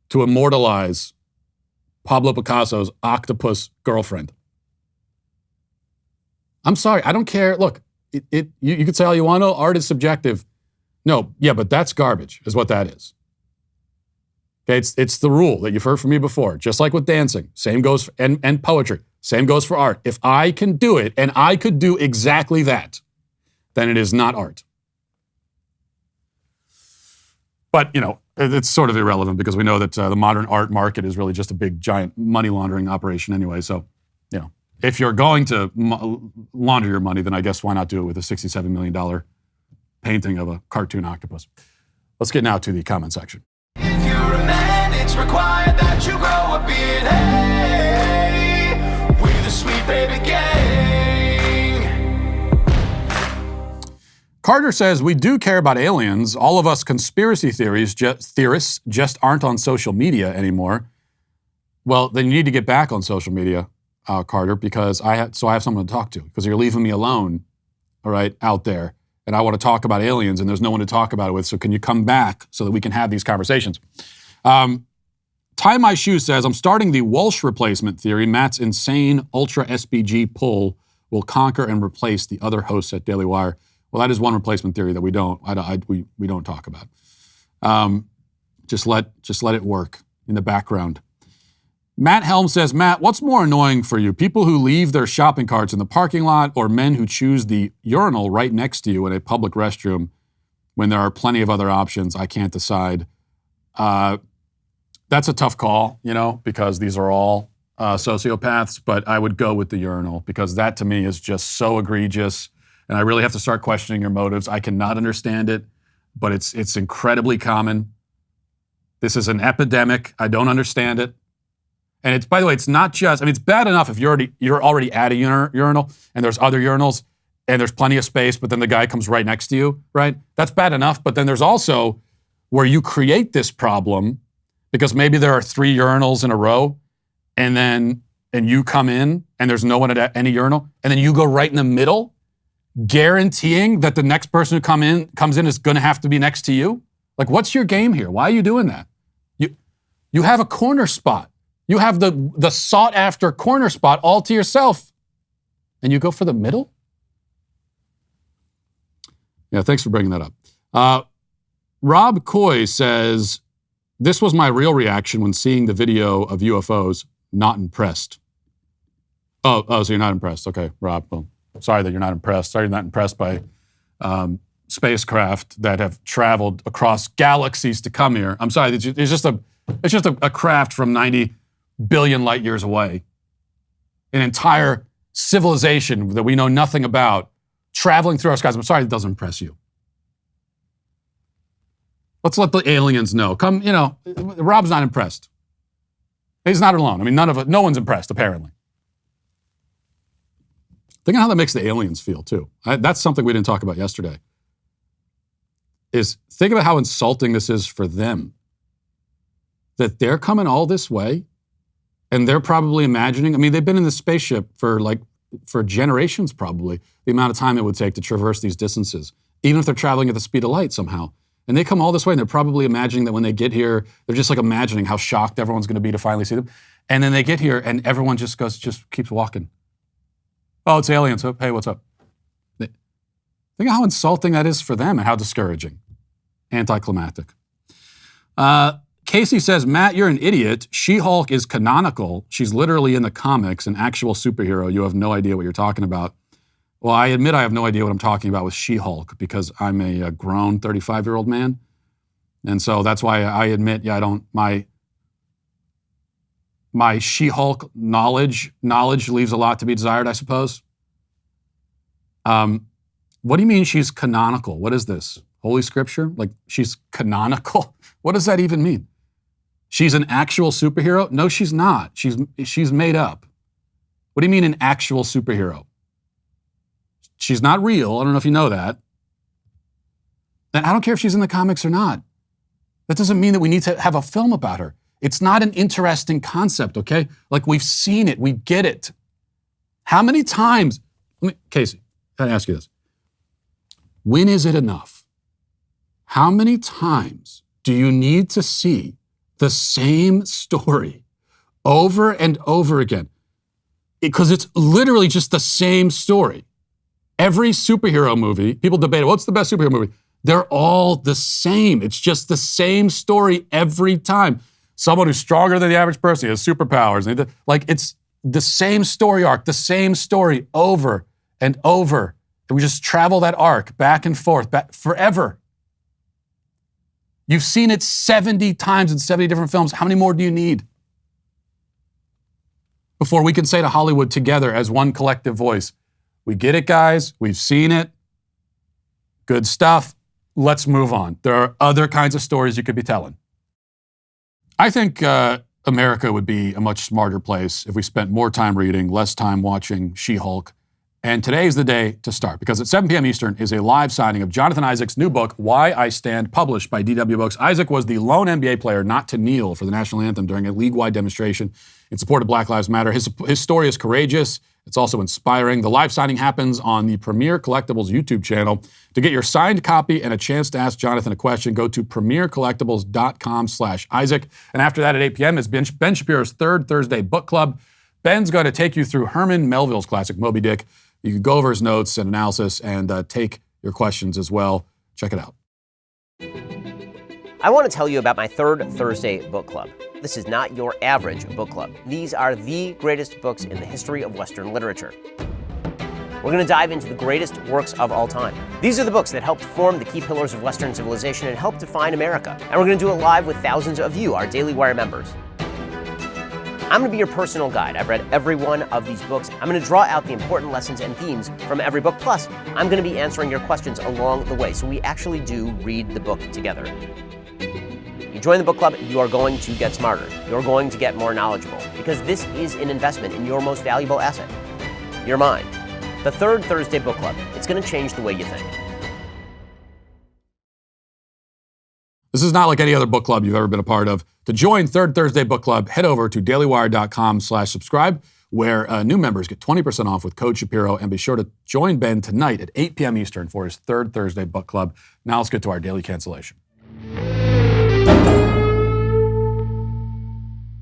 Speaker 1: to immortalize Pablo Picasso's octopus girlfriend. I'm sorry, I don't care. Look, you could say all you want to, art is subjective. No, yeah, but that's garbage, is what that is. Okay, it's the rule that you've heard from me before. Just like with dancing, same goes for, and poetry, same goes for art. If I can do it, and I could do exactly that, then it is not art. But, it's sort of irrelevant because we know that the modern art market is really just a big, giant money laundering operation anyway. So, if you're going to launder your money, then I guess why not do it with a $67 million painting of a cartoon octopus. Let's get now to the comment section.
Speaker 10: If you're a man, it's required that you grow a beard. Hey, we're the Sweet Baby Gang.
Speaker 1: Carter says, we do care about aliens. All of us conspiracy theorists just aren't on social media anymore. Well, then you need to get back on social media, Carter, because I have someone to talk to, because you're leaving me alone, all right, out there. And I want to talk about aliens, and there's no one to talk about it with. So can you come back so that we can have these conversations? Tie My Shoe says, I'm starting the Walsh replacement theory. Matt's insane ultra SBG pull will conquer and replace the other hosts at Daily Wire. Well, that is one replacement theory that we don't talk about. Just let it work in the background. Matt Helm says, Matt, what's more annoying for you? People who leave their shopping carts in the parking lot, or men who choose the urinal right next to you in a public restroom when there are plenty of other options? I can't decide. That's a tough call, because these are all sociopaths, but I would go with the urinal, because that to me is just so egregious, and I really have to start questioning your motives. I cannot understand it, but it's incredibly common. This is an epidemic. I don't understand it. And it's, by the way, it's not just, it's bad enough if you're already at a urinal and there's other urinals and there's plenty of space, but then the guy comes right next to you, right? That's bad enough. But then there's also where you create this problem because maybe there are 3 urinals in a row and you come in and there's no one at any urinal, and then you go right in the middle, guaranteeing that the next person who comes in is going to have to be next to you. Like, what's your game here? Why are you doing that? You have a corner spot. You have the sought-after corner spot all to yourself, and you go for the middle? Yeah, thanks for bringing that up. Rob Coy says, this was my real reaction when seeing the video of UFOs. Not impressed. Oh, so you're not impressed. Okay, Rob. Well, sorry that you're not impressed. Sorry you're not impressed by spacecraft that have traveled across galaxies to come here. I'm sorry. It's just a craft from 90 billion light years away. An entire civilization that we know nothing about traveling through our skies. I'm sorry it doesn't impress you. Let's let the aliens know. Come, Rob's not impressed. He's not alone. No one's impressed, apparently. Think of how that makes the aliens feel, too. That's something we didn't talk about yesterday. Think about how insulting this is for them. That they're coming all this way, and they're probably imagining, they've been in the spaceship for generations probably, the amount of time it would take to traverse these distances, even if they're traveling at the speed of light somehow. And they come all this way, and they're probably imagining that when they get here, they're just imagining how shocked everyone's going to be to finally see them. And then they get here, and everyone just keeps walking. Oh, it's aliens. Oh, hey, what's up? Think of how insulting that is for them and how discouraging. Anticlimactic. Casey says, Matt, you're an idiot. She-Hulk is canonical. She's literally in the comics, an actual superhero. You have no idea what you're talking about. Well, I admit I have no idea what I'm talking about with She-Hulk because I'm a grown 35-year-old man. And so that's why I admit, my She-Hulk knowledge leaves a lot to be desired, I suppose. What do you mean she's canonical? What is this? Holy Scripture? She's canonical? What does that even mean? She's an actual superhero? No, she's not. She's made up. What do you mean an actual superhero? She's not real. I don't know if you know that. And I don't care if she's in the comics or not. That doesn't mean that we need to have a film about her. It's not an interesting concept, okay? We've seen it. We get it. How many times? Casey, can I ask you this? When is it enough? How many times do you need to see the same story over and over again? Because it's literally just the same story. Every superhero movie, people debate, what's the best superhero movie? They're all the same. It's just the same story every time. Someone who's stronger than the average person, has superpowers. It's the same story arc, the same story over and over. And we just travel that arc back and forth, forever. You've seen it 70 times in 70 different films. How many more do you need? Before we can say to Hollywood together as one collective voice, we get it, guys. We've seen it. Good stuff. Let's move on. There are other kinds of stories you could be telling. I think America would be a much smarter place if we spent more time reading, less time watching She-Hulk, And today is the day to start, because at 7 p.m. Eastern is a live signing of Jonathan Isaac's new book, Why I Stand, published by DW Books. Isaac was the lone NBA player not to kneel for the national anthem during a league-wide demonstration in support of Black Lives Matter. His story is courageous. It's also inspiring. The live signing happens on the Premier Collectibles YouTube channel. To get your signed copy and a chance to ask Jonathan a question, go to premiercollectibles.com/Isaac. And after that at 8 p.m. is Ben Shapiro's Third Thursday Book Club. Ben's going to take you through Herman Melville's classic, Moby Dick. You can go over his notes and analysis and take your questions as well. Check it out.
Speaker 11: I want to tell you about my Third Thursday Book Club. This is not your average book club. These are the greatest books in the history of Western literature. We're going to dive into the greatest works of all time. These are the books that helped form the key pillars of Western civilization and helped define America. And we're going to do it live with thousands of you, our Daily Wire members. I'm going to be your personal guide. I've read every one of these books. I'm going to draw out the important lessons and themes from every book. Plus, I'm going to be answering your questions along the way, so we actually do read the book together. You join the book club, you are going to get smarter. You're going to get more knowledgeable, because this is an investment in your most valuable asset, your mind. The Third Thursday Book Club. It's going to change the way you think.
Speaker 1: This is not like any other book club you've ever been a part of. To join Third Thursday Book Club, head over to dailywire.com/subscribe, where new members get 20% off with code Shapiro. And be sure to join Ben tonight at 8 p.m. Eastern for his Third Thursday Book Club. Now let's get to our Daily Cancellation.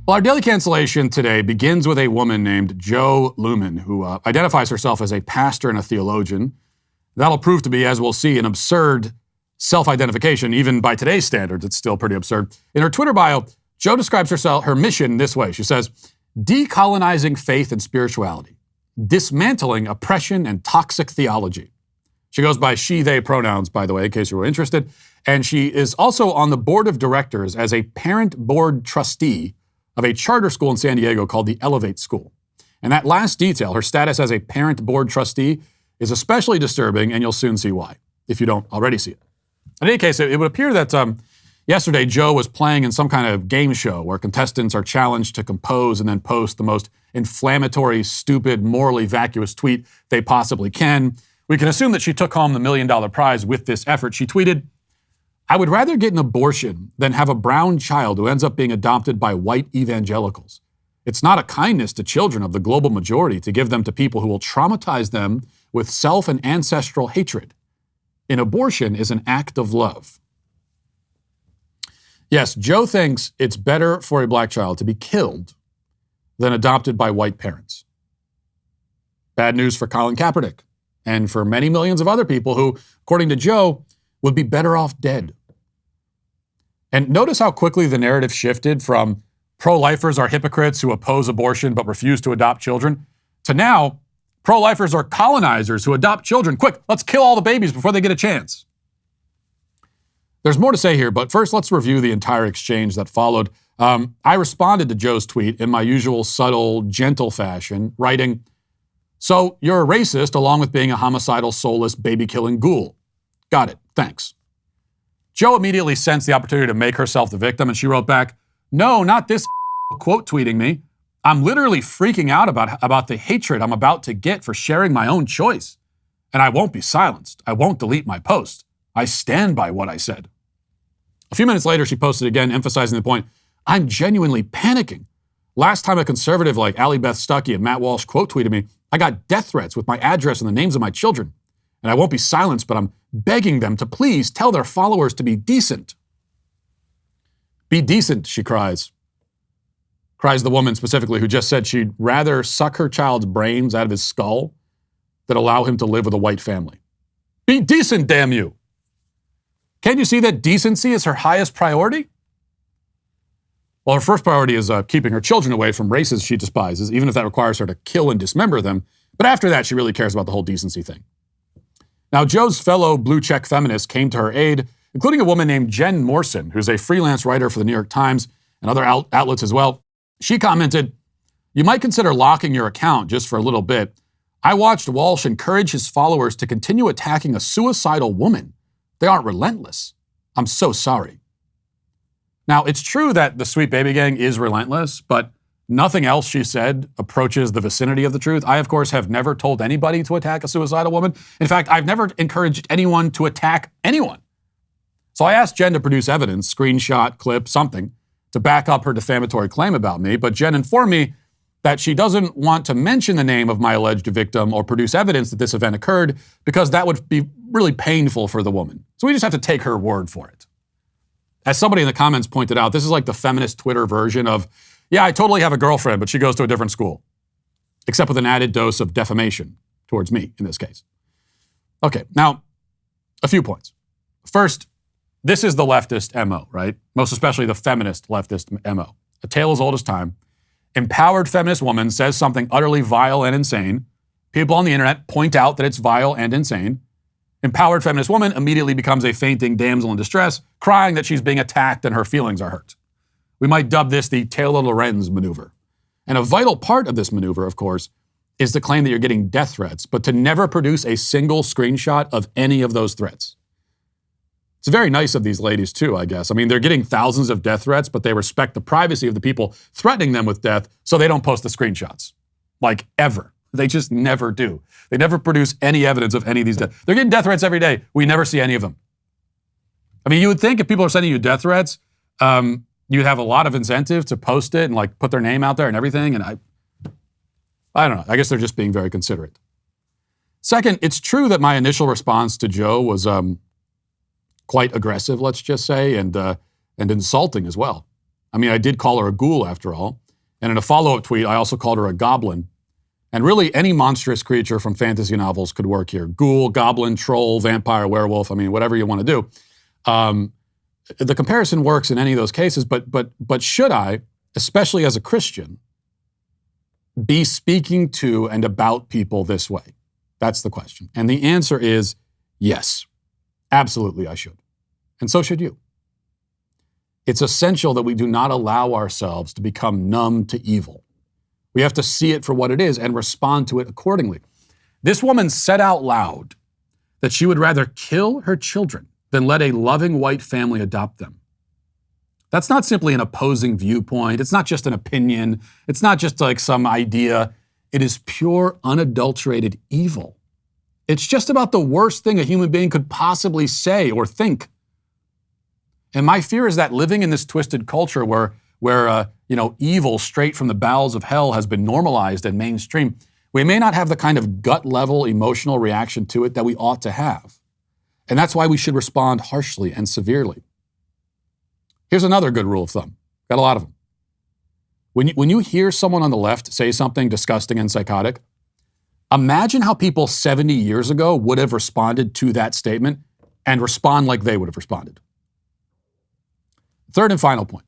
Speaker 1: Well, our Daily Cancellation today begins with a woman named Jo Leuhmann, who identifies herself as a pastor and a theologian. That'll prove to be, as we'll see, an absurd self-identification. Even by today's standards, it's still pretty absurd. In her Twitter bio, Jo describes her mission this way. She says, decolonizing faith and spirituality, dismantling oppression and toxic theology. She goes by she, they pronouns, by the way, in case you were interested. And she is also on the board of directors as a parent board trustee of a charter school in San Diego called the Elevate School. And that last detail, her status as a parent board trustee, is especially disturbing, and you'll soon see why, if you don't already see it. In any case, it would appear that yesterday Jo was playing in some kind of game show where contestants are challenged to compose and then post the most inflammatory, stupid, morally vacuous tweet they possibly can. We can assume that she took home the $1 million prize with this effort. She tweeted, "I would rather get an abortion than have a brown child who ends up being adopted by white evangelicals. It's not a kindness to children of the global majority to give them to people who will traumatize them with self and ancestral hatred. An abortion is an act of love." Yes, Jo thinks it's better for a black child to be killed than adopted by white parents. Bad news for Colin Kaepernick and for many millions of other people who, according to Jo, would be better off dead. And notice how quickly the narrative shifted from pro-lifers are hypocrites who oppose abortion but refuse to adopt children to now pro-lifers are colonizers who adopt children. Quick, let's kill all the babies before they get a chance. There's more to say here, but first let's review the entire exchange that followed. I responded to Jo's tweet in my usual subtle, gentle fashion, writing, "So you're a racist along with being a homicidal, soulless, baby-killing ghoul. Got it, thanks." Jo immediately sensed the opportunity to make herself the victim, and she wrote back, "No, not this quote tweeting me. I'm literally freaking out about the hatred I'm about to get for sharing my own choice. And I won't be silenced. I won't delete my post. I stand by what I said." A few minutes later, she posted again, emphasizing the point, "I'm genuinely panicking. Last time a conservative like Allie Beth Stuckey and Matt Walsh quote tweeted me, I got death threats with my address and the names of my children. And I won't be silenced, but I'm begging them to please tell their followers to be decent." Be decent, she cries. Cries the woman specifically who just said she'd rather suck her child's brains out of his skull than allow him to live with a white family. Be decent, damn you. Can't you see that decency is her highest priority? Well, her first priority is keeping her children away from races she despises, even if that requires her to kill and dismember them. But after that, she really cares about the whole decency thing. Now, Jo's fellow blue check feminists came to her aid, including a woman named Jen Morrison, who's a freelance writer for the New York Times and other outlets as well. She commented, "You might consider locking your account just for a little bit. I watched Walsh encourage his followers to continue attacking a suicidal woman. They aren't relentless. I'm so sorry." Now, it's true that the Sweet Baby Gang is relentless, but Nothing else she said approaches the vicinity of the truth. I, of course, have never told anybody to attack a suicidal woman. In fact, I've never encouraged anyone to attack anyone. So I asked Jen to produce evidence, screenshot, clip, something, to back up her defamatory claim about me. But Jen informed me that she doesn't want to mention the name of my alleged victim or produce evidence that this event occurred because that would be really painful for the woman. So we just have to take her word for it. As somebody in the comments pointed out, this is like the feminist Twitter version of, yeah, I totally have a girlfriend, but she goes to a different school, except with an added dose of defamation towards me in this case. Okay, now, a few points. First, this is the leftist MO, right? Most especially the feminist leftist MO. A tale as old as time. Empowered feminist woman says something utterly vile and insane. People on the internet point out that it's vile and insane. Empowered feminist woman immediately becomes a fainting damsel in distress, crying that she's being attacked and her feelings are hurt. We might dub this the Taylor Lorenz maneuver. And a vital part of this maneuver, of course, is to claim that you're getting death threats, but to never produce a single screenshot of any of those threats. It's very nice of these ladies, too, I guess. I mean, they're getting thousands of death threats, but they respect the privacy of the people threatening them with death, so they don't post the screenshots. Like, ever. They just never do. They never produce any evidence of any of these deaths. They're getting death threats every day. We never see any of them. I mean, you would think if people are sending you death threats, you'd have a lot of incentive to post it and like put their name out there and everything. And I don't know. I guess they're just being very considerate. Second, it's true that my initial response to Joe was quite aggressive, let's just say, and insulting as well. I mean, I did call her a ghoul after all. And in a follow-up tweet, I also called her a goblin. And really, any monstrous creature from fantasy novels could work here. Ghoul, goblin, troll, vampire, werewolf, I mean, whatever you want to do. The comparison works in any of those cases, but should I, especially as a Christian, be speaking to and about people this way? That's the question. And the answer is yes. Absolutely, I should. And so should you. It's essential that we do not allow ourselves to become numb to evil. We have to see it for what it is and respond to it accordingly. This woman said out loud that she would rather kill her children than let a loving white family adopt them. That's not simply an opposing viewpoint. It's not just an opinion. It's not just like some idea. It is pure, unadulterated evil. It's just about the worst thing a human being could possibly say or think. And my fear is that living in this twisted culture where evil straight from the bowels of hell has been normalized and mainstream, we may not have the kind of gut-level emotional reaction to it that we ought to have. And that's why we should respond harshly and severely. Here's another good rule of thumb. Got a lot of them. When you hear someone on the left say something disgusting and psychotic, imagine how people 70 years ago would have responded to that statement and respond like they would have responded. Third and final point.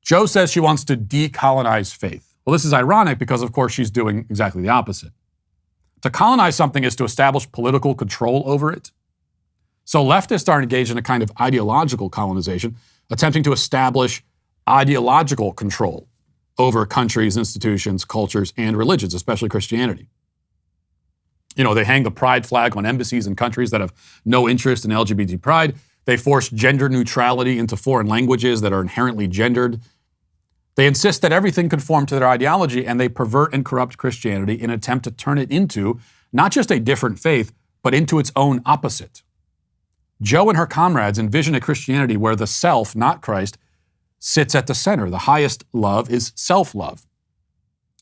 Speaker 1: Joe says she wants to decolonize faith. Well, this is ironic because, of course, she's doing exactly the opposite. To colonize something is to establish political control over it. So leftists are engaged in a kind of ideological colonization, attempting to establish ideological control over countries, institutions, cultures, and religions, especially Christianity. You know, they hang the pride flag on embassies in countries that have no interest in LGBT pride. They force gender neutrality into foreign languages that are inherently gendered. They insist that everything conform to their ideology, and they pervert and corrupt Christianity in an attempt to turn it into not just a different faith, but into its own opposite. Joe and her comrades envision a Christianity where the self, not Christ, sits at the center. The highest love is self-love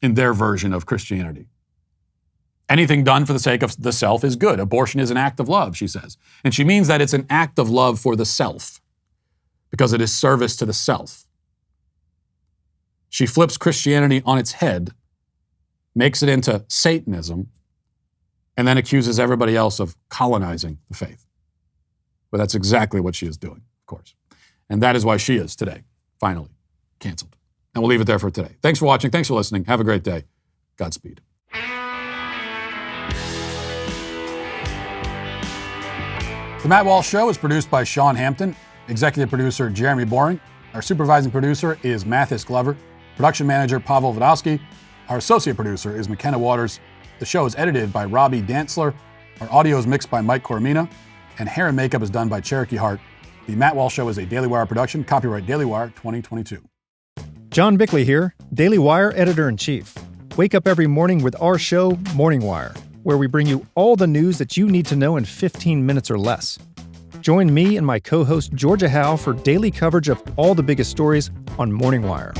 Speaker 1: in their version of Christianity. Anything done for the sake of the self is good. Abortion is an act of love, she says. And she means that it's an act of love for the self because it is service to the self. She flips Christianity on its head, makes it into Satanism, and then accuses everybody else of colonizing the faith. But that's exactly what she is doing, of course. And that is why she is today, finally, canceled. And we'll leave it there for today. Thanks for watching. Thanks for listening. Have a great day. Godspeed. The Matt Walsh Show is produced by Sean Hampton, executive producer Jeremy Boring. Our supervising producer is Mathis Glover, production manager Pavel Vodowski. Our associate producer is McKenna Waters. The show is edited by Robbie Dantzler. Our audio is mixed by Mike Coromina, and hair and makeup is done by Cherokee Hart. The Matt Walsh Show is a Daily Wire production, copyright Daily Wire 2022.
Speaker 12: John Bickley here. Daily Wire editor-in-chief. Wake up every morning with our show, Morning Wire, where we bring you all the news that you need to know in 15 minutes or less. Join me and my co-host Georgia Howe for daily coverage of all the biggest stories on Morning Wire.